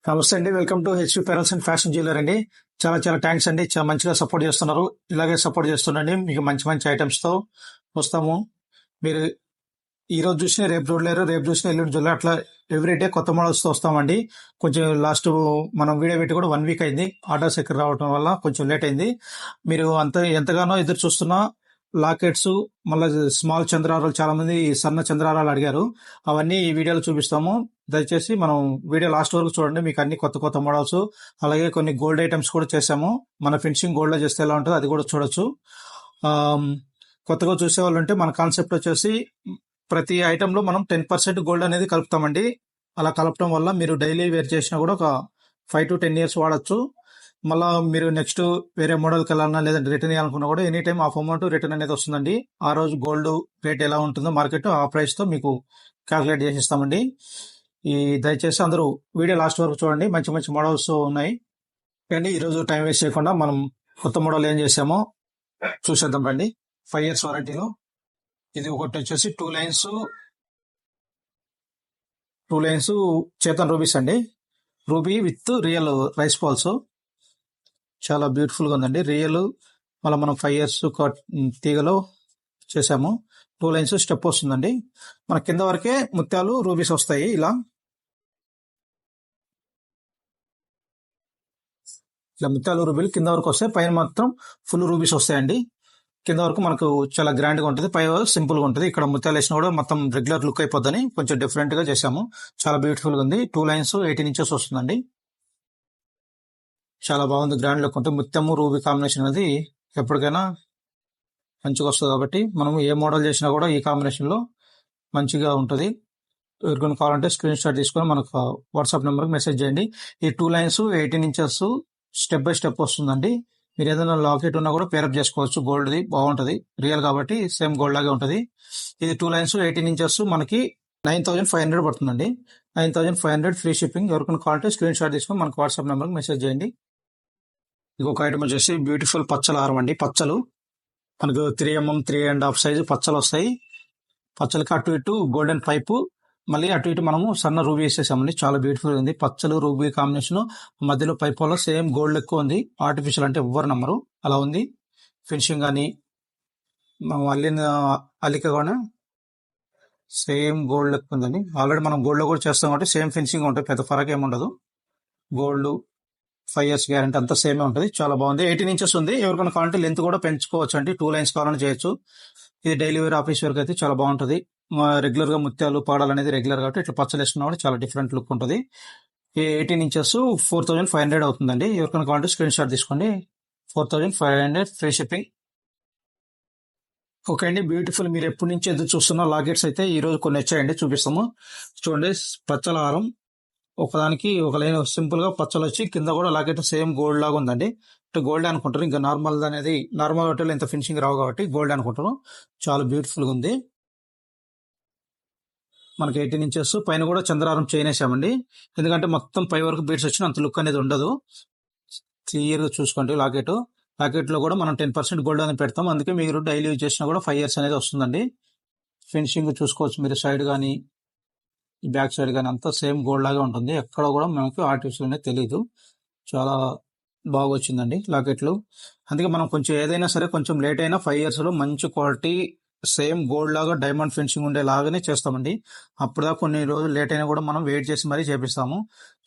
నమస్తే అండి. Welcome to HP pearls and fashion jeweller అండి. చాలా చాలా థ్యాంక్స్ అండి. చాలా మంచిగా సపోర్ట్ చేస్తున్నారు. ఇలాగే సపోర్ట్ చేస్తుండండి. మీకు మంచి మంచి ఐటమ్స్ తో వస్తాము. మీరు ఈ రోజు చూసిన రేపు చూడలేరు, రేపు చూసిన ఎల్లుండి చూడలేరు. అట్లా ఎవ్రీడే కొత్త మోడల్స్ తో వస్తామండి. కొంచెం లాస్ట్ మనం వీడియో పెట్టి కూడా 1 వీక్ అయింది. ఆర్డర్స్ ఎక్కువ రావడం వల్ల కొంచెం లేట్ అయింది. మీరు ఎంతగానో ఎదురు చూస్తున్న లాకెట్స్, మళ్ళీ స్మాల్ చంద్రారాలు, చాలా మంది సన్న చంద్రారాలు అడిగారు. అవన్నీ ఈ వీడియోలో చూపిస్తాము. దయచేసి మనం వీడియో లాస్ట్ వరకు చూడండి. మీకు అన్ని కొత్త కొత్త మోడల్స్, అలాగే కొన్ని గోల్డ్ ఐటమ్స్ కూడా చేసాము. మన ఫినిషింగ్ గోల్డ్ లో చేస్తే ఎలా ఉంటుందో అది కూడా చూడొచ్చు. కొత్తగా చూసే వాళ్ళు ఉంటే మన కాన్సెప్ట్ వచ్చేసి ప్రతి ఐటమ్ లో మనం 10% గోల్డ్ అనేది కలుపుతామండి. అలా కలపడం వల్ల మీరు డైలీ వేర్ చేసినా కూడా ఒక 5 to 10 years వాడచ్చు. మళ్ళా మీరు నెక్స్ట్ వేరే మోడల్కి వెళ్ళాలన్నా లేదంటే రిటర్న్ చేయాలనుకున్నా కూడా any time half amount return అనేది వస్తుందండి. ఆ రోజు గోల్డ్ రేట్ ఎలా ఉంటుందో మార్కెట్, ఆ ప్రైస్ తో మీకు క్యాల్కులేట్ చేసి ఇస్తామండి. దయచేసి అందరూ వీడియో లాస్ట్ వరకు చూడండి. మంచి మంచి మోడల్స్ ఉన్నాయి. అండి ఈరోజు టైం వేస్ట్ చేయకుండా మనం కొత్త మోడల్ ఏం చేసామో చూసేద్దాం రండి. 5 years వారంటీలో ఇది ఒకటి వచ్చేసి 2 లైన్స్ చేతన్ రూబీస్ అండి. Ruby with real rice balls, చాలా బ్యూటిఫుల్ గా ఉందండి. రియల్ మళ్ళీ మనం 5 years తీగలో చేసాము. 2 lines స్టెప్ వస్తుందండి. మన కింద వరకే ముత్యాలు రూబీస్ వస్తాయి. ఇలా ముత్యాలు రూబీలు కింద వరకు వస్తాయి, పైన మాత్రం ఫుల్ రూబీస్ వస్తాయండి. కింద వరకు మనకు చాలా గ్రాండ్ గా ఉంటుంది, పై సింపుల్ గా ఉంటుంది. ఇక్కడ ముత్యాలు వేసినా కూడా మొత్తం రెగ్యులర్ లుక్ అయిపోద్దని కొంచెం డిఫరెంట్ గా చేసాము. చాలా బ్యూటిఫుల్ గా ఉంది. 2 lines 18 inches వస్తుందండి. చాలా బాగుంది, గ్రాండ్ లుక్ ఉంటుంది. ముత్యము రూబీ కాంబినేషన్ అనేది ఎప్పటికైనా మంచిగా వస్తుంది కాబట్టి మనం ఏ మోడల్ చేసినా కూడా ఈ కాంబినేషన్ లో మంచిగా ఉంటుంది. ఎవరికైనా కావాలంటే స్క్రీన్ షాట్ తీసుకొని మనకు వాట్సాప్ నెంబర్కి మెసేజ్ చేయండి. ఈ 2 lines 18 inches step by step వస్తుందండి. మీరు ఏదైనా లాకెట్ ఉన్నా కూడా పేరప్ చేసుకోవచ్చు. గోల్డ్ది బాగుంటుంది, రియల్ కాబట్టి సేమ్ గోల్డ్ లాగే ఉంటుంది. ఇది 2 lines 18 inches మనకి 9,500 పడుతుందండి. 9,500 ఫ్రీ షిప్పింగ్. ఎవరికైనా కావాలంటే స్క్రీన్ షాట్ తీసుకొని మనకు వాట్సాప్ నెంబర్కి మెసేజ్ చేయండి. ఇంకొక ఐటమ్ వచ్చేసి బ్యూటిఫుల్ పచ్చల హారం అండి. పచ్చలు మనకు 3mm 3.5 సైజు పచ్చలు వస్తాయి. పచ్చలకి అటు ఇటు గోల్డెన్ పైపు, మళ్ళీ అటు ఇటు మనము సన్న రూబీ వేసేసామండి. చాలా బ్యూటిఫుల్ ఉంది. పచ్చలు రూబీ కాంబినేషన్, మధ్యలో పైప్ వల్ల సేమ్ గోల్డ్ ఎక్కువ ఉంది. ఆర్టిఫిషియల్ అంటే ఎవ్వరు నమ్మరు, అలా ఉంది. ఫినిషింగ్ కానీ అల్లిన అల్లిక కూడా సేమ్ గోల్డ్ ఎక్కువ ఉందండి. ఆల్రెడీ మనం గోల్డ్ లో కూడా చేస్తాం కాబట్టి సేమ్ ఫినిషింగ్ ఉంటుంది, పెద్ద ఫరక్ ఏమి ఉండదు. గోల్డ్ 5 years గ్యారంటీ అంతా సేమే ఉంటుంది. చాలా బాగుంది. 18 inches ఉంది. ఎవరికైనా కావాలంటే లెంత్ కూడా పెంచుకోవచ్చు అండి. 2 lines కావాలని చేయొచ్చు. ఇది డైలీ వేర్, ఆఫీస్ వేర్ అయితే చాలా బాగుంటుంది. రెగ్యులర్ గా ముత్యాలు పాడాలు అనేది రెగ్యులర్ కాబట్టి ఇట్లా పచ్చలు వేసుకున్నా కూడా చాలా డిఫరెంట్ లుక్ ఉంటుంది. ఈ 18 inches 4,500 అవుతుందండి. ఎవరికైనా కావాలంటే స్క్రీన్ షాట్ తీసుకోండి. 4,500 ఫ్రీ షిప్పింగ్. ఓకే అండి, బ్యూటిఫుల్. మీరు ఎప్పటి నుంచి ఎదురు చూస్తున్న లాకెట్స్ అయితే ఈ రోజు కొన్ని వచ్చాయండి, చూపిస్తాము. చూడండి, పచ్చల హారం ఒకదానికి ఒక లైన్ సింపుల్ గా పచ్చలు వచ్చి కింద కూడా లాకెట్ సేమ్ గోల్డ్ లాగా ఉందండి. గోల్డ్ అనుకుంటారు, ఇంకా నార్మల్ అనేది నార్మల్ హోటల్ ఇంత ఫినిషింగ్ రావు కాబట్టి గోల్డ్ అనుకుంటారు. చాలా బ్యూటిఫుల్ గా ఉంది. మనకి 18 inches పైన కూడా చంద్రారం చైన్ వేసామండి. ఎందుకంటే మొత్తం పై వరకు బీడ్స్ వచ్చిన అంత లుక్ అనేది ఉండదు. క్లియర్ గా చూసుకోండి. లాకెట్ లో కూడా మనం 10% గోల్డ్ అనేది పెడతాం. అందుకే మీరు డైలీ యూజ్ చేసినా కూడా 5 years అనేది వస్తుందండి. ఫినిషింగ్ చూసుకోవచ్చు మీరు, సైడ్ కానీ బ్యాక్ సైడ్ కానీ అంతా సేమ్ గోల్డ్ లాగా ఉంటుంది. ఎక్కడ కూడా మనకు ఆర్టిఫిషియల్ అనేది తెలియదు. చాలా బాగా వచ్చిందండి లాకెట్లు. అందుకే మనం కొంచెం ఏదైనా సరే కొంచెం లేట్ అయినా 5 years లో మంచి క్వాలిటీ సేమ్ గోల్డ్ లాగా డైమండ్ ఫినిషింగ్ ఉండేలాగానే చేస్తామండి. అప్పుడుదా కొన్ని రోజులు లేట్ అయినా కూడా మనం వెయిట్ చేసి మరీ చేపిస్తాము.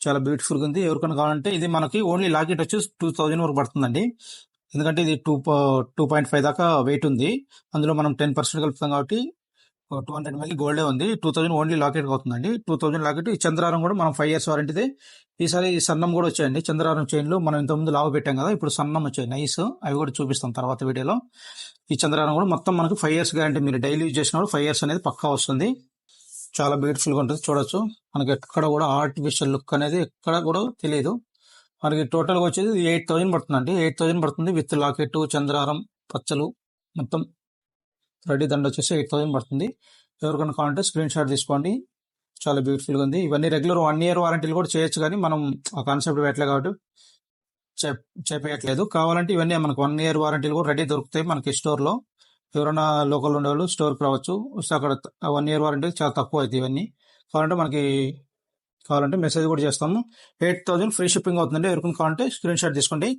చాలా బ్యూటిఫుల్ గా ఉంది. ఎవరికైనా కావాలంటే ఇది మనకి ఓన్లీ లాకెట్ వచ్చి 2,000 వరకు పడుతుందండి. ఎందుకంటే ఇది 2.5 దాకా వెయిట్ ఉంది. అందులో మనం 10% కలుపుతాం కాబట్టి 200 ml గోల్డే ఉంది. 2,000 ఓన్లీ లాకెట్ అవుతుందండి. 2,000 లాకెట్. ఈ చంద్రారం కూడా మనం 5 years వారంటీదే. ఈసారి సన్నం కూడా వచ్చాయండి. చంద్రారం చైన్లు మనం ఇంతకుముందు లావు పెట్టాం కదా, ఇప్పుడు సన్నం వచ్చాయి నైస్. అవి కూడా చూపిస్తాం తర్వాత వీడియోలో. ఈ చంద్రారం కూడా మొత్తం మనకు 5 years గ్యారంటీ. మీరు డైలీ యూజ్ చేసినప్పుడు 5 years అనేది పక్కా వస్తుంది. చాలా బ్యూటిఫుల్ గా ఉంటుంది, చూడొచ్చు. మనకి ఎక్కడ కూడా ఆర్టిఫిషియల్ లుక్ అనేది ఎక్కడ కూడా తెలియదు. మనకి టోటల్ గా వచ్చేది 8,000 పడుతుందండి. 8,000 పడుతుంది విత్ లాకెట్, చంద్రారం, పచ్చలు మొత్తం రెడీ దండ వచ్చేసి 8,000 పడుతుంది. ఎవరికైనా కావాలంటే స్క్రీన్ షాట్ తీసుకోండి. చాలా బ్యూటిఫుల్ గా ఉంది. ఇవన్నీ రెగ్యులర్ 1 year వారంటీలు కూడా చేయొచ్చు, కానీ మనం ఆ కాన్సెప్ట్ పెట్టలేదు కాబట్టి చెప్పేయట్లేదు. కావాలంటే ఇవన్నీ మనకు 1 year వారంటీలు కూడా రెడీ దొరుకుతాయి మనకి స్టోర్ లో. ఎవరైనా లోకల్ ఉండేవాళ్ళు స్టోర్కి రావచ్చు. అక్కడ 1 year వారంటీ చాలా తక్కువ అవుతాయి. ఇవన్నీ కావాలంటే మనకి కావాలంటే మెసేజ్ కూడా చేస్తాము. 8,000 ఫ్రీ షిప్పింగ్ అవుతుందండి. ఎవరికైనా కావాలంటే స్క్రీన్ షాట్ తీసుకోండి.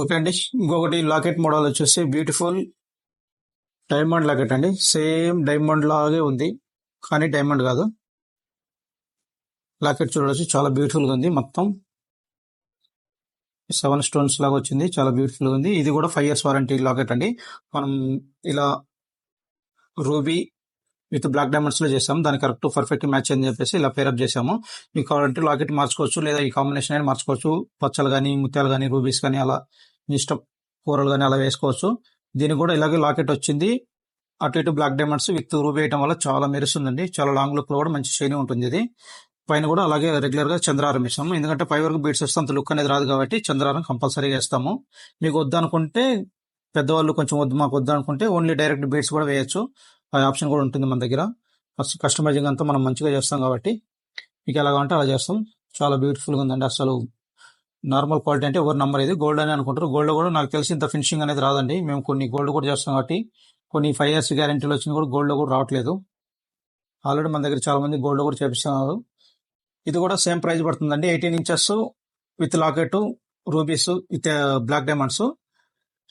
ఓకే అండి. ఇంకొకటి లాకెట్ మోడల్ వచ్చేసి బ్యూటిఫుల్ డైమండ్ లాకెట్ అండి. సేమ్ డైమండ్ లాగే ఉంది, కానీ డైమండ్ కాదు. లాకెట్ చూడవచ్చు, చాలా బ్యూటిఫుల్ గా ఉంది. మొత్తం 7 స్టోన్స్ లాగా వచ్చింది, చాలా బ్యూటిఫుల్ గా ఉంది. ఇది కూడా 5 years వారంటీ లాకెట్ అండి. మనం ఇలా రూబీ విత్ బ్లాక్ డైమండ్స్ లో చేసాము. దాని కరెక్ట్ పర్ఫెక్ట్ మ్యాచ్ అని చెప్పేసి ఇలా పేరప్ చేసాము. మీకు కావాలంటే లాకెట్ మార్చుకోవచ్చు, లేదా ఈ కాంబినేషన్ అయినా మార్చుకోవచ్చు. పచ్చలు కానీ, ముత్యాలు కానీ, రూబీస్ కానీ, అలా మీ ఇష్టం, కూరలు కానీ అలా వేసుకోవచ్చు. దీనికి కూడా ఇలాగే లాకెట్ వచ్చింది. అటు ఇటు బ్లాక్ డైమండ్స్ విత్ రూబీ వేయడం వల్ల చాలా మెరుస్తుందండి. చాలా లాంగ్ లుక్ లో కూడా మంచి షైనింగ్ ఉంటుంది. ఇది పైన కూడా అలాగే రెగ్యులర్ గా చంద్రారం వేస్తాము. ఎందుకంటే పై వరకు బీడ్స్ వస్తే అంత లుక్ అనేది రాదు కాబట్టి చంద్రారం కంపల్సరీగా వేస్తాము. మీకు వద్దనుకుంటే, పెద్దవాళ్ళు కొంచెం వద్దు మాకు వద్దనుకుంటే ఓన్లీ డైరెక్ట్ బీడ్స్ కూడా వేయచ్చు. ఆ ఆప్షన్ కూడా ఉంటుంది మన దగ్గర. కస్టమైజింగ్ అంతా మనం మంచిగా చేస్తాం కాబట్టి మీకు ఎలా కావాలంటే అలా చేస్తాం. చాలా బ్యూటిఫుల్ గా ఉందండి. అసలు నార్మల్ క్వాలిటీ అంటే ఎవరు నమ్మరు. ఇది గోల్డ్ అని అనుకుంటారు. గోల్డ్ కూడా నాకు తెలిసి ఇంత ఫినిషింగ్ అనేది రాదండి. మేము కొన్ని గోల్డ్ కూడా చేస్తాం కాబట్టి కొన్ని 5 years గ్యారెంటీలు వచ్చినా కూడా గోల్డ్ కూడా రావట్లేదు. ఆల్రెడీ మన దగ్గర చాలా మంది గోల్డ్ కూడా చేపిస్తున్నారు. ఇది కూడా సేమ్ ప్రైస్ పడుతుందండి. 18 inches with locket, rubies with black diamonds.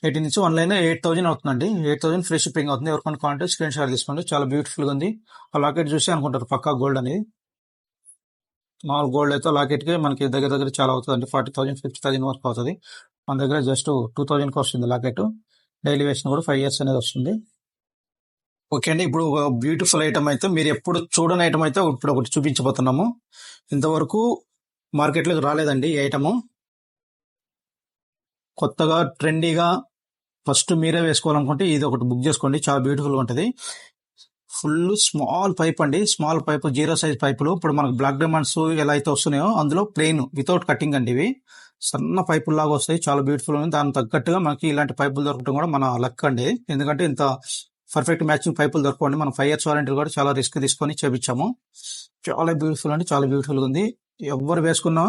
18 inch online 8,000 అవుతుందండి. 8,000 ఫ్రీ షిప్పింగ్ అవుతుంది. ఎవరికైనా కావాలంటే స్క్రీన్ షాట్ తీసుకోండి. చాలా బ్యూటిఫుల్ గా ఉంది. ఆ లాకెట్ చూసి అనుకుంటారు పక్కా గోల్డ్ అనేది. మామూలు గోల్డ్ అయితే లాకెట్ కి మనకి దగ్గర దగ్గర చాలా అవుతుంది, 40,000 50,000 వరకు అవుతుంది. మన దగ్గర జస్ట్ 2,000 కి వస్తుంది లాకెట్. డైలీ వేసిన కూడా 5 years అనేది వస్తుంది. ఓకే అండి. ఇప్పుడు ఒక బ్యూటిఫుల్ ఐటమ్ అయితే, మీరు ఎప్పుడు చూడని ఐటమ్ అయితే ఇప్పుడు ఒకటి చూపించబోతున్నాము. ఇంతవరకు మార్కెట్లోకి రాలేదండి ఈ ఐటమ్. కొత్తగా ట్రెండీగా ఫస్ట్ మీరే వేసుకోవాలనుకుంటే ఇది ఒకటి బుక్ చేసుకోండి. చాలా బ్యూటిఫుల్ గా ఉంటుంది. ఫుల్ స్మాల్ పైప్ అండి. స్మాల్ పైప్, 0 size పైపులు. ఇప్పుడు మనకు బ్లాక్ డైమండ్స్ ఎలా అయితే వస్తున్నాయో అందులో ప్లెయిన్ వితౌట్ కటింగ్ అండి. ఇవి సన్న పైపులు లాగా వస్తాయి. చాలా బ్యూటిఫుల్ ఉంది. దానికి తగ్గట్టుగా మనకి ఇలాంటి పైపులు దొరకడం కూడా మన లక్ అండి. ఎందుకంటే ఇంత పర్ఫెక్ట్ మ్యాచింగ్ పైపులు దొరకండి. మనం 5 years వారంటీ కూడా చాలా రిస్క్ తీసుకొని చేపించాము. చాలా బ్యూటిఫుల్ అండి. చాలా బ్యూటిఫుల్ గా ఉంది. ఎవరు వేసుకున్నా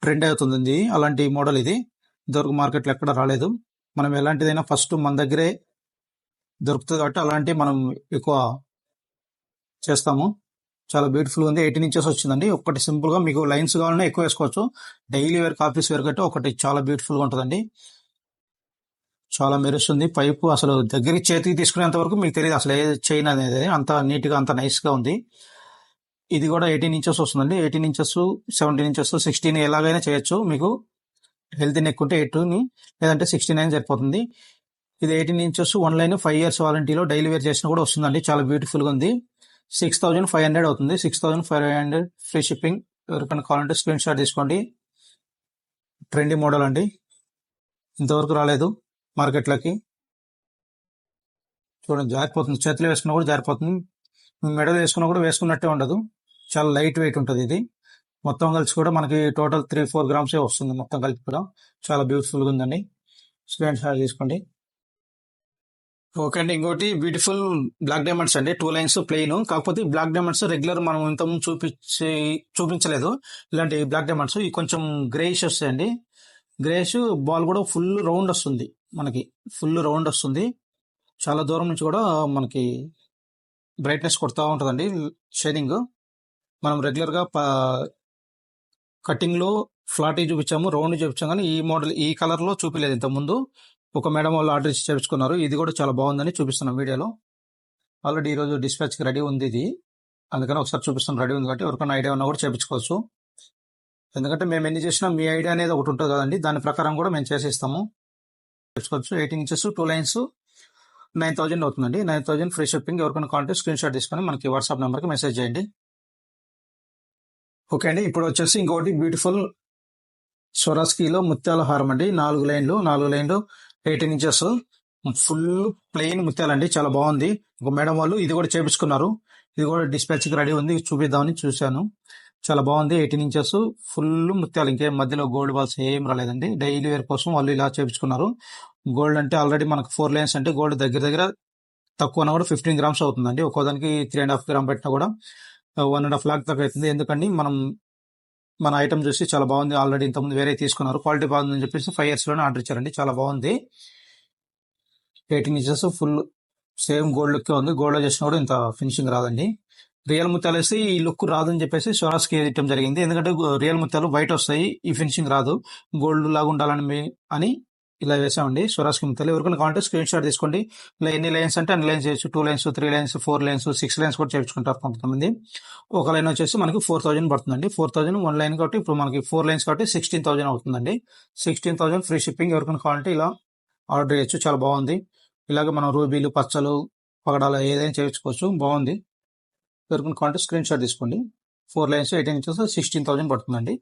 ట్రెండ్ అవుతుంది అలాంటి మోడల్ ఇది. ఇంతవరకు మార్కెట్లో ఎక్కడ రాలేదు. మనం ఎలాంటిదైనా ఫస్ట్ మన దగ్గరే దొరుకుతుంది కాబట్టి అలాంటి మనం ఎక్కువ చేస్తాము. చాలా బ్యూటిఫుల్ ఉంది. 18 inches వచ్చిందండి. ఒకటి సింపుల్ గా మీకు లైన్స్ కావాలన్నా ఎక్కువ వేసుకోవచ్చు. డైలీ వేర్, ఆఫీస్ వేర్ కంటే ఒకటి చాలా బ్యూటిఫుల్ గా ఉంటుందండి. చాలా మెరుస్తుంది పైపు. అసలు దగ్గరికి చేతికి తీసుకునేంత వరకు మీకు తెలియదు అసలు ఏ చైన్ అనేది. అంత నీట్ గా, అంత నైస్ గా ఉంది. ఇది కూడా 18 inches వస్తుందండి. 18 inches, 17 inches, 16 ఎలాగైనా చేయొచ్చు. మీకు హెల్త్ నెక్ ఉంటే 8 లేదంటే 16 సరిపోతుంది. ఇది 18 inches ఆన్లైన్ 5 years వారంటీలో డైలీ వేర్ చేసినా కూడా వస్తుందండి. చాలా బ్యూటిఫుల్ గా ఉంది. 6,500 అవుతుంది. 6,500 ఫ్రీ షిప్పింగ్. ఎవరికైనా కావాలంటే స్క్రీన్ షాట్ తీసుకోండి. ట్రెండీ మోడల్ అండి. ఇంతవరకు రాలేదు మార్కెట్లోకి. చూడండి, జారిపోతుంది. చేతిలో వేసుకున్నా కూడా జారిపోతుంది. మెడలో వేసుకున్నా కూడా వేసుకున్నట్టే ఉండదు. చాలా లైట్ వెయిట్ ఉంటుంది ఇది. మొత్తం కలిసి కూడా మనకి టోటల్ 3-4 grams వస్తుంది మొత్తం కలిపి కూడా. చాలా బ్యూటిఫుల్ గా ఉందండి. స్క్రీన్ షాట్ తీసుకోండి. ఓకే అండి. ఇంకోటి బ్యూటిఫుల్ బ్లాక్ డైమండ్స్ అండి. 2 lines ప్లెయిన్. కాకపోతే బ్లాక్ డైమండ్స్ రెగ్యులర్ మనం ఇంతకుముందు చూపించలేదు. ఇలాంటి బ్లాక్ డైమండ్స్ ఇవి కొంచెం గ్రేయిష్ వస్తాయండి. గ్రేయిష్ బాల్ కూడా ఫుల్ రౌండ్ వస్తుంది. మనకి ఫుల్ రౌండ్ వస్తుంది. చాలా దూరం నుంచి కూడా మనకి బ్రైట్నెస్ కొడతా ఉంటుందండి, షైనింగ్. మనం రెగ్యులర్ గా కటింగ్ లో ఫ్లాట్ చూపించాము, రౌండ్ చూపించాము, కానీ ఈ మోడల్ ఈ కలర్ లో చూపించలేదు ఇంత ముందు. ఒక మేడం వాళ్ళు ఆర్డర్ ఇచ్చి చేపించుకున్నారు. ఇది కూడా చాలా బాగుందని చూపిస్తున్నాం వీడియోలో. ఆల్రెడీ ఈ రోజు డిస్పాచ్ కి రెడీ ఉంది ఇది. అందుకని ఒకసారి చూపిస్తాం. రెడీ ఉంది కాబట్టి ఎవరికైనా ఐడియా ఉన్నా కూడా చేపించుకోవచ్చు. ఎందుకంటే మేము ఎన్ని చేసినా మీ ఐడియా అనేది ఒకటి ఉంటుంది కదండి, దాని ప్రకారం కూడా మేము చేసిస్తాము. చేపించుకోవచ్చు. 18 inches 2 lines 9,000 అవుతుందండి. 9,000 ఫ్రీ షిప్పింగ్. ఎవరికైనా కావాలంటే స్క్రీన్ షాట్ తీసుకొని మనకి వాట్సాప్ నెంబర్కి మెసేజ్ చేయండి. ఓకే అండి. ఇప్పుడు వచ్చేసి ఇంకోటి బ్యూటిఫుల్ స్వరాస్కీలో ముత్యాల హారం అండి. 4 లైన్లు 18 inches ఫుల్ ప్లెయిన్ ముత్యాలండి. చాలా బాగుంది. ఒక మేడం వాళ్ళు ఇది కూడా చేపించుకున్నారు. ఇది కూడా డిస్పాచ్ కి రెడీ ఉంది. చూపిద్దామని చూశాను. చాలా బాగుంది. 18 inches ఫుల్ ముత్యాలు. ఇంకేం మధ్యలో గోల్డ్ బాల్స్ ఏం రాలేదండి. డైలీ వేర్ కోసం వాళ్ళు ఇలా చేపించుకున్నారు. గోల్డ్ అంటే ఆల్రెడీ మనకు 4 lines అంటే గోల్డ్ దగ్గర దగ్గర తక్కువ కూడా 15 grams అవుతుందండి. ఒక్కోదానికి 3.5 gram పెట్టినా కూడా 1.5 lakh దాకా అవుతుంది. ఎందుకంటే మన ఐటమ్ చూసి చాలా బాగుంది. ఆల్రెడీ ఇంతకుముందు వేరే తీసుకున్నారు, క్వాలిటీ బాగుందని చెప్పేసి 5 years లోనే ఆర్డర్ ఇచ్చారండి. చాలా బాగుంది. 18 inches full same gold look ఉంది. గోల్డ్ లో చేసినా కూడా ఇంత ఫినిషింగ్ రాదండి. రియల్ ముత్యాలు వేస్తే ఈ లుక్ రాదని చెప్పేసి స్వరాజ్కి ఇవ్వడం జరిగింది. ఎందుకంటే రియల్ ముత్యాలు వైట్ వస్తాయి, ఈ ఫినిషింగ్ రాదు, గోల్డ్ లాగా ఉండాలని అని ఇలా వేసామండి స్వరాజ్కి ముత్యాలు. ఎవరికైనా కావాలంటే స్క్రీన్ షాట్ తీసుకోండి. ఇలా ఎన్ని లైన్స్ అంటే అన్ని లైన్స్ చేయొచ్చు, 2 లైన్స్, 3 లైన్స్, 4 లైన్స్, 6 లైన్స్ కూడా చేయించుకుంటారు కొంతమంది. ఒక లైన్ వచ్చేసి మనకి 4000 పడుతుందండి. 4000 1 లైన్ కాబట్టి ఇప్పుడు మనకి 4 లైన్స్ కాబట్టి 16,000 అవుతుందండి. 16,000 ఫ్రీ షిప్పింగ్. ఎవరికైనా కావాలంటే ఇలా ఆర్డర్ చేయొచ్చు, చాలా బాగుంది. ఇలాగ మనం రూబీలు, పచ్చలు, పగడాలు ఏదైనా చేయించుకోవచ్చు, బాగుంది. ఎవరికైనా కావాలంటే స్క్రీన్ షాట్ తీసుకోండి. 4 లైన్స్ 18 ఇంచెస్ 16,000 పడుతుందండి.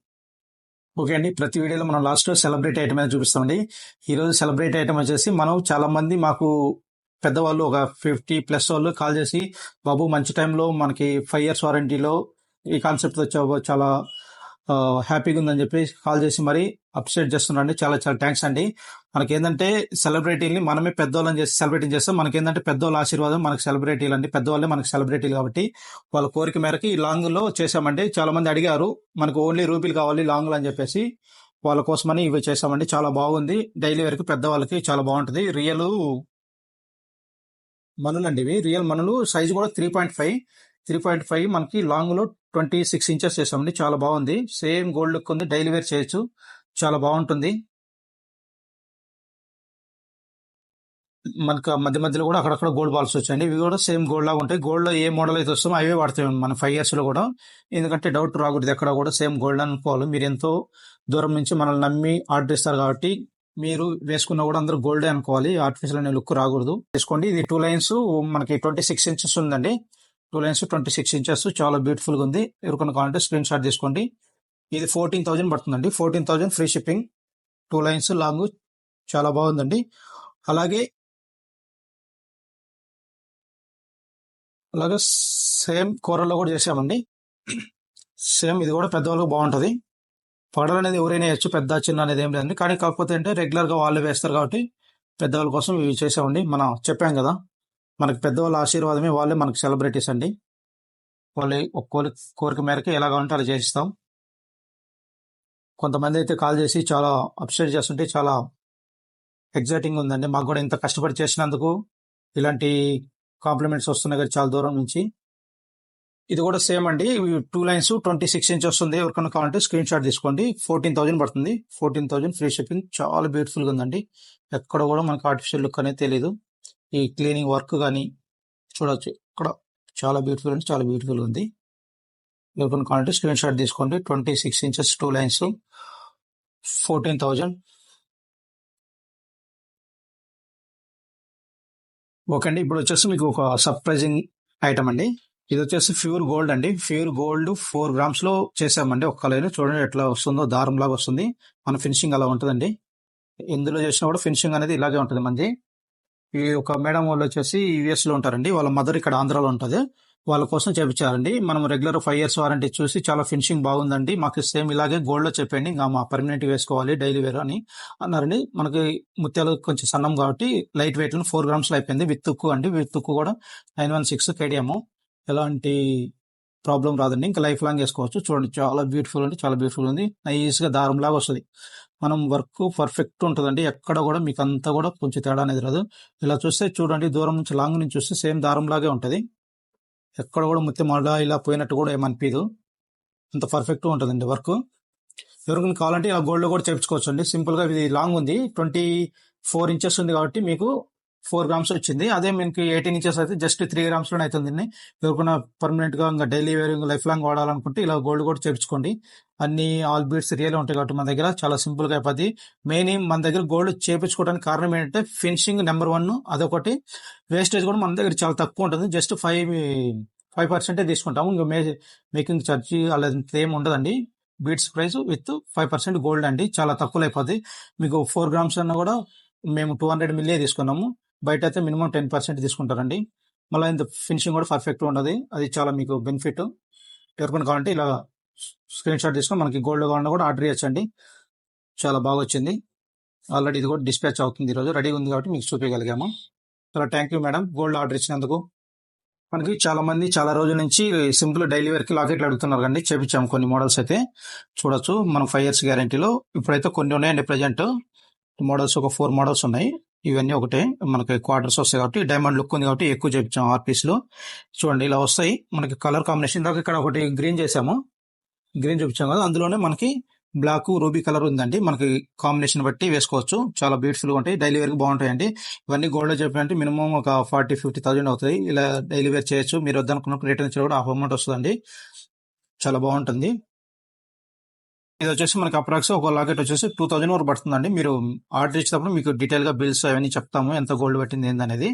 ఓకే అండి, ప్రతి వీడియోలో మనం లాస్ట్ సెలబ్రిటీ ఐటమ్ అనేది చూపిస్తామండి. ఈరోజు సెలబ్రిటీ ఐటమ్ వచ్చేసి మనం చాలా మంది మాకు పెద్దవాళ్ళు ఒక 50+ వాళ్ళు కాల్ చేసి, బాబు మంచి టైంలో మనకి 5 years వారంటీలో ఈ కాన్సెప్ట్ వచ్చావు, చాలా హ్యాపీగా ఉందని చెప్పి కాల్ చేసి మరీ అప్రిషియేట్ చేస్తున్నారండి. చాలా చాలా థ్యాంక్స్ అండి. మనకేంటంటే సెలబ్రిటీని మనమే పెద్దవాళ్ళని చేసి సెలబ్రిటీ చేస్తాం. మనకేంటంటే పెద్దవాళ్ళ ఆశీర్వాదం మనకు సెలబ్రిటీలు అండి. పెద్దవాళ్ళే మనకు సెలబ్రిటీలు కాబట్టి వాళ్ళ కోరిక మేరకు ఈ లాంగ్లో చేసామండి. చాలా మంది అడిగారు మనకు ఓన్లీ రూపీలు కావాలి లాంగ్లు అని చెప్పేసి, వాళ్ళ కోసమని ఇవి చేసామండి. చాలా బాగుంది. డైలీ వరకు పెద్దవాళ్ళకి చాలా బాగుంటుంది. రియల్ మనులు అండి ఇవి, రియల్ మనులు. సైజు కూడా 3.5 మనకి లాంగ్ లో 26 ఇంచెస్ చేసామండి. చాలా బాగుంది. సేమ్ గోల్డ్ లుక్ ఉంది. డైలీ వేర్ చేయొచ్చు, చాలా బాగుంటుంది. మనకు మధ్య మధ్యలో కూడా అక్కడక్కడ గోల్డ్ బాల్స్ వచ్చాయండి. ఇవి కూడా సేమ్ గోల్డ్ లాగా ఉంటాయి. గోల్డ్ లో ఏ మోడల్ అయితే వస్తామో అవే వాడతాం మన 5 years లో కూడా. ఎందుకంటే డౌట్ రాకూడదు, ఎక్కడ కూడా సేమ్ గోల్డ్ అనుకోవాలి. మీరు ఎంతో దూరం నుంచి మనల్ని నమ్మి ఆర్డర్ ఇస్తారు కాబట్టి మీరు వేసుకున్నా కూడా అందరూ గోల్డే అనుకోవాలి, ఆర్టిఫిషియల్ అనే లుక్ రాకూడదు. తీసుకోండి. ఇది 2 లైన్స్ మనకి 26 ఇంచెస్ ఉందండి. 2 లైన్స్ 26 ఇంచెస్, చాలా బ్యూటిఫుల్ గా ఉంది. ఎవరికైనా కావాలంటే స్క్రీన్ షాట్ తీసుకోండి. ఇది 14,000 పడుతుందండి. 14,000 ఫ్రీ షిప్పింగ్. 2 లైన్స్ లాంగ్, చాలా బాగుందండి. అలాగే సేమ్ కూరల్లో కూడా చేసామండి. సేమ్ ఇది కూడా పెద్దవాళ్ళకి బాగుంటుంది. పగడలు అనేది ఎవరైనా వేయచ్చు, పెద్ద చిన్న అనేది ఏం లేదండి. కానీ కాకపోతే అంటే రెగ్యులర్ గా వాళ్ళు వేస్తారు కాబట్టి పెద్దవాళ్ళ కోసం ఇవి చేసామండి. మనం చెప్పాం కదా, మనకి పెద్దవాళ్ళ ఆశీర్వాదమే, వాళ్ళే మనకి సెలబ్రిటీస్ అండి. వాళ్ళు ఒక కోరిక మేరకు ఎలా కావాలంటే అలా చేయిస్తాం. కొంతమంది అయితే కాల్ చేసి చాలా అప్సెట్ చేస్తుంటే చాలా ఎగ్జైటింగ్ ఉందండి. మాకు కూడా ఇంత కష్టపడి చేసినందుకు ఇలాంటి కాంప్లిమెంట్స్ వస్తున్నాయి కదా చాలా దూరం నుంచి. ఇది కూడా సేమ్ అండి. 2 లైన్స్ 26 ఇంచెస్ వస్తుంది. ఎవరికైనా కావాలంటే స్క్రీన్ షాట్ తీసుకోండి. 14,000 పడుతుంది. 14,000 ఫ్రీ షిప్పింగ్. చాలా బ్యూటిఫుల్ గా ఉందండి. ఎక్కడ కూడా మనకు ఆర్టిఫిషియల్ లుక్ అనేది తెలియదు. ఈ క్లీనింగ్ వర్క్ కానీ చూడొచ్చు, ఇక్కడ చాలా బ్యూటిఫుల్ అంటే చాలా బ్యూటిఫుల్ గా ఉంది. ఎవరికైనా కావాలంటే స్క్రీన్ షాట్ తీసుకోండి. 26 ఇంచెస్ 2 లైన్స్ 14,000. ఓకే అండి, ఇప్పుడు వచ్చేసి మీకు ఒక సర్ప్రైజింగ్ ఐటమ్ అండి. ఇది వచ్చేసి ప్యూర్ గోల్డ్ అండి. ప్యూర్ గోల్డ్ 4 grams లో చేసామండి. ఒక్క లైన్ చూడండి ఎట్లా వస్తుందో, దారం లాగా వస్తుంది. మన ఫినిషింగ్ అలా ఉంటుందండి. ఎందులో చేసినా కూడా ఫినిషింగ్ అనేది ఇలాగే ఉంటుంది మంది. ఈ ఒక మేడం వాళ్ళు వచ్చేసి యుఎస్ లో ఉంటారండి. వాళ్ళ మదర్ ఇక్కడ ఆంధ్రాలో ఉంటుంది. వాళ్ళ కోసం చేపించారండి. మనం రెగ్యులర్ 5 years వారంటీ చూసి చాలా ఫినిషింగ్ బాగుందండి, మాకు సేమ్ ఇలాగే గోల్డ్ లో చెప్పండి, ఇంకా మా పర్మనెంట్ వేసుకోవాలి డైలీ వేర్ అని అన్నారండి. మనకి ముత్యాలు కొంచెం సన్నం కాబట్టి లైట్ వెయిట్ 4 grams లో అయిపోయింది. విత్ తుక్కు అండి. విత్ తుక్కు కూడా 916 KDM. ఎలాంటి ప్రాబ్లం రాదండి. ఇంకా లైఫ్ లాంగ్ వేసుకోవచ్చు. చూడండి చాలా బ్యూటిఫుల్ అండి, చాలా బ్యూటిఫుల్ ఉంది. నైస్ గా దారం లాగా వస్తుంది. మనం వర్క్ పర్ఫెక్ట్ ఉంటుందండి. ఎక్కడ కూడా మీకు అంతా కూడా కొంచెం తేడా అనేది రాదు. ఇలా చూస్తే చూడండి, దూరం నుంచి లాంగ్ నుంచి చూస్తే సేమ్ దారం లాగే ఉంటది. ఎక్కడ కూడా ముత్యం అలా ఇలా పోయినట్టు కూడా ఏమనిపించదు. అంత పర్ఫెక్ట్ ఉంటుందండి వర్క్. ఎవరికైనా కావాలంటే ఇలా గోల్డ్ లో కూడా చేయించుకోవచ్చు అండి. సింపుల్ గా ఇది లాంగ్ ఉంది, 24 ఇంచెస్ ఉంది కాబట్టి మీకు 4 grams వచ్చింది. అదే మీకు 18 ఇంచెస్ అయితే జస్ట్ 3 grams లోనే అవుతుంది. ఎవరికైనా పర్మనెంట్ గా ఇంకా డైలీ వేర్ లైఫ్ లాంగ్ వాడాలనుకుంటే ఇలా గోల్డ్ కూడా చేయించుకోండి. అన్ని ఆల్ బీడ్స్ రియల్ ఉంటాయి కాబట్టి మన దగ్గర చాలా సింపుల్ గా అయిపోద్ది. మెయిన్ మన దగ్గర గోల్డ్ చేయించుకోవడానికి కారణం ఏంటంటే ఫినిషింగ్ నెంబర్ 1, అదొకటి. వేస్టేజ్ కూడా మన దగ్గర చాలా తక్కువ ఉంటుంది. జస్ట్ 5% తీసుకుంటాము. ఇంకా మేకింగ్ ఛార్జీ అలా ఏం ఉండదండి. బీడ్స్ ప్రైస్ విత్ 5% గోల్డ్ అండి. చాలా తక్కువలో అయిపోద్ది. మీకు 4 grams అన్నా కూడా మేము 200 ml తీసుకున్నాము. బయట అయితే మినిమం 10% తీసుకుంటారండి. మళ్ళీ ఇంత ఫినిషింగ్ కూడా పర్ఫెక్ట్ ఉండదు. అది చాలా మీకు బెనిఫిట్. ఎవరికైనా కావాలంటే ఇలా స్క్రీన్ షాట్ తీసుకొని మనకి గోల్డ్ కావాలన్నా కూడా ఆర్డర్ చేయొచ్చండి. చాలా బాగా వచ్చింది. ఆల్రెడీ ఇది కూడా డిస్పాచ్ అవుతుంది. ఈరోజు రెడీగా ఉంది కాబట్టి మీకు చూపించగలిగాము. చాలా thank you madam, gold order ఇచ్చినందుకు. మనకి చాలా మంది చాలా రోజుల నుంచి సింపుల్ డైలీ వేర్ కి లాకెట్లు అడుగుతున్నారు కండి. చేపించాము కొన్ని మోడల్స్ అయితే చూడొచ్చు. మనం 5 years గ్యారంటీలో ఇప్పుడైతే కొన్ని ఉన్నాయండి. ప్రెజెంట్ మోడల్స్ ఒక 4 మోడల్స్ ఉన్నాయి. ఇవన్నీ ఒకటే, మనకి క్వార్టర్స్ వస్తాయి కాబట్టి డైమండ్ లుక్ ఉంది కాబట్టి ఎక్కువ చేయించాం 6 పీస్లు. చూడండి ఇలా వస్తాయి మనకి కలర్ కాంబినేషన్. దాకా ఇక్కడ ఒకటి గ్రీన్ చేసాము, గ్రీన్ చూపించాం కదా, అందులోనే మనకి బ్లాక్ రూబీ కలర్ ఉందండి. మనకి కాంబినేషన్ బట్టి వేసుకోవచ్చు, చాలా బ్యూటిఫుల్గా ఉంటాయి, డైలీ వేర్కి బాగుంటాయండి. ఇవన్నీ గోల్డ్ చెప్పాలంటే మినిమం ఒక 40,000-50,000 అవుతాయి. ఇలా డైలీ వేర్ చేయొచ్చు, మీరు వద్దనుకున్న రిటర్న్ ఇచ్చిన కూడా హాఫ్ అమౌంట్ వస్తుందండి, చాలా బాగుంటుంది. ఇది వచ్చేసి మనకి అప్రాక్స్ ఒక లాకెట్ వచ్చేసి 2,000 వరకు పడుతుందండి. మీరు ఆర్డర్ ఇచ్చినప్పుడు మీకు డీటెయిల్గా బిల్స్ అవన్నీ చెప్తాము, ఎంత గోల్డ్ పెట్టింది ఏందనేది.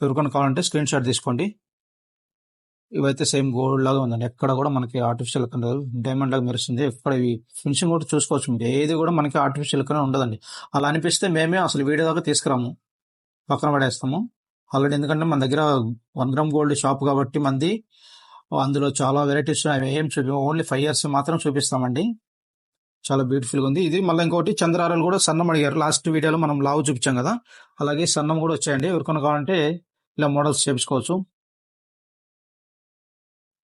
ఎవరికైనా కావాలంటే స్క్రీన్ షాట్ తీసుకోండి. ఇవైతే సేమ్ గోల్డ్ లాగా ఉందండి, ఎక్కడ కూడా మనకి ఆర్టిఫిషియల్ కలర్ డైమండ్ లాగా మెరుస్తుంది. ఎక్కడ ఇవి ఫినిషింగ్ కూడా చూసుకోవచ్చు మీరు, ఏది కూడా మనకి ఆర్టిఫిషియల్ కలర్ ఉండదండి. అలా అనిపిస్తే మేమే అసలు వీడియో దాకా తీసుకురాము, పక్కన పడేస్తాము ఆల్రెడీ. ఎందుకంటే మన దగ్గర 1 గ్రామ్ గోల్డ్ షాప్ కాబట్టి మంది, అందులో చాలా వెరైటీస్ అవి ఏం ఓన్లీ 5 years మాత్రం చూపిస్తామండి. చాలా బ్యూటిఫుల్గా ఉంది. ఇది మళ్ళీ ఇంకోటి చంద్రారాలు కూడా సన్నం అడిగారు, లాస్ట్ వీడియోలో మనం లావు చూపించాం కదా, అలాగే సన్నం కూడా వచ్చాయండి. ఎవరికైనా కావాలంటే ఇలా మోడల్స్ చేపించుకోవచ్చు.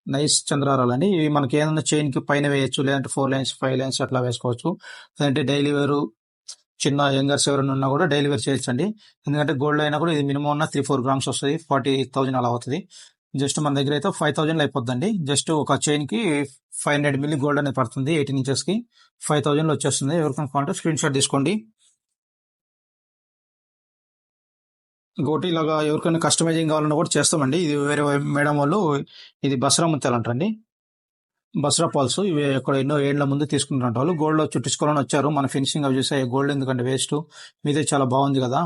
నైస్ చంద్రారాలు అండి. ఇవి మనకి ఏదైనా చైన్ కి పైన వేయచ్చు, లేదంటే 4 lines 5 lines అట్లా వేసుకోవచ్చు. లేదంటే డైలీ వేరు చిన్న యంగర్స్ ఎవరైనా ఉన్నా కూడా డైలీ వేర్ చేయొచ్చండి. ఎందుకంటే గోల్డ్ అయినా కూడా ఇది మినిమం ఉన్న 3-4 grams వస్తుంది, 40,000 అలా అవుతుంది. జస్ట్ మన దగ్గర అయితే 5,000 అయిపోద్దండి. జస్ట్ ఒక చైన్ కి 500 మిల్లీ గోల్డ్ అనేది పడుతుంది, 18 inches కి 5,000 వచ్చేస్తుంది. ఎవరికైనా కావాలంటే స్క్రీన్ షాట్ తీసుకోండి. ఇంకోటి ఇలాగా ఎవరికైనా కస్టమైజింగ్ కావాలన్నా కూడా చేస్తామండి. ఇది వేరే మేడం వాళ్ళు, ఇది బసరా ముత్యాలు అంటారండి, బసరా పాల్స్. ఇవి ఎక్కడ ఎన్నో ఏళ్ల ముందు తీసుకుంటున్న వాళ్ళు గోల్డ్ లో చుట్టించుకోవాలని వచ్చారు. మన ఫినిషింగ్ అవి చూసే గోల్డ్ ఎందుకంటే వేస్ట్, మీదే చాలా బాగుంది కదా,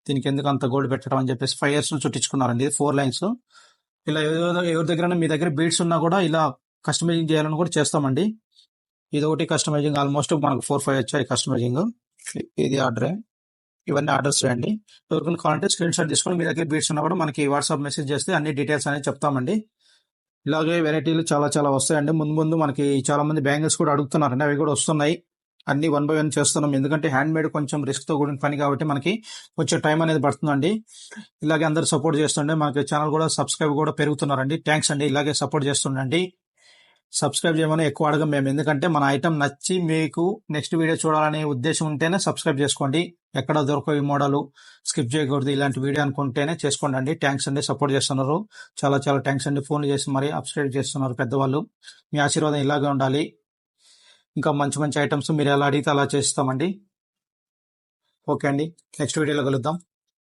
దీనికి ఎందుకు అంత గోల్డ్ పెట్టడం అని చెప్పేసి 5 years చుట్టించుకున్నారండి. 4 lines. ఇలా ఎవరి దగ్గర మీ దగ్గర బీడ్స్ ఉన్నా కూడా ఇలా కస్టమైజింగ్ చేయాలని కూడా చేస్తామండి. ఇది ఒకటి కస్టమైజింగ్, ఆల్మోస్ట్ మనకు 4-5 వచ్చాయి కస్టమైజింగ్. ఇది ఆర్డరే, ఇవన్నీ ఆర్డర్స్ చేయండి. ఎవరికైనా కావాలంటే స్క్రీన్ షాట్ తీసుకొని మీ దగ్గర బీడ్స్ ఉన్నా కూడా మనకి వాట్సాప్ మెసేజ్ చేస్తే అన్ని డీటెయిల్స్ అనేది చెప్తామండి. ఇలాగే వెరైటీలు చాలా చాలా వస్తాయండి. ముందు ముందు మనకి చాలా మంది బ్యాంగిల్స్ కూడా అడుగుతున్నారండి, అవి కూడా వస్తున్నాయి. అన్ని 1 by 1 చేస్తున్నాం, ఎందుకంటే హ్యాండ్ మేడ్ కొంచెం రిస్క్ తో కూడిన పని కాబట్టి మనకి కొంచెం టైం అనేది పడుతుందండి. ఇలాగే అందరు సపోర్ట్ చేస్తుండే మనకి ఛానల్ కూడా సబ్స్క్రైబ్ కూడా పెరుగుతున్నారండి. థ్యాంక్స్ అండి, ఇలాగే సపోర్ట్ చేస్తుండండి. సబ్స్క్రైబ్ చేయమని ఎక్కువ అడగం మేము, ఎందుకంటే మన ఐటమ్ నచ్చి మీకు నెక్స్ట్ వీడియో చూడాలనే ఉద్దేశం ఉంటేనే సబ్స్క్రైబ్ చేసుకోండి. ఎక్కడ దొరకవు ఈ మోడల్, స్కిప్ చేయకూడదు ఇలాంటి వీడియో అనుకుంటేనే చేసుకోండి అండి. థ్యాంక్స్ అండి, సపోర్ట్ చేస్తున్నారు, చాలా చాలా థ్యాంక్స్ అండి. ఫోన్లు చేసి మరీ సబ్స్క్రైబ్ చేస్తున్నారు పెద్దవాళ్ళు, మీ ఆశీర్వాదం ఇలాగే ఉండాలి. ఇంకా మంచి మంచి ఐటమ్స్ మీరు ఎలా అడిగితే అలా చేస్తామండి. ఓకే అండి, నెక్స్ట్ వీడియోలో కలుద్దాం.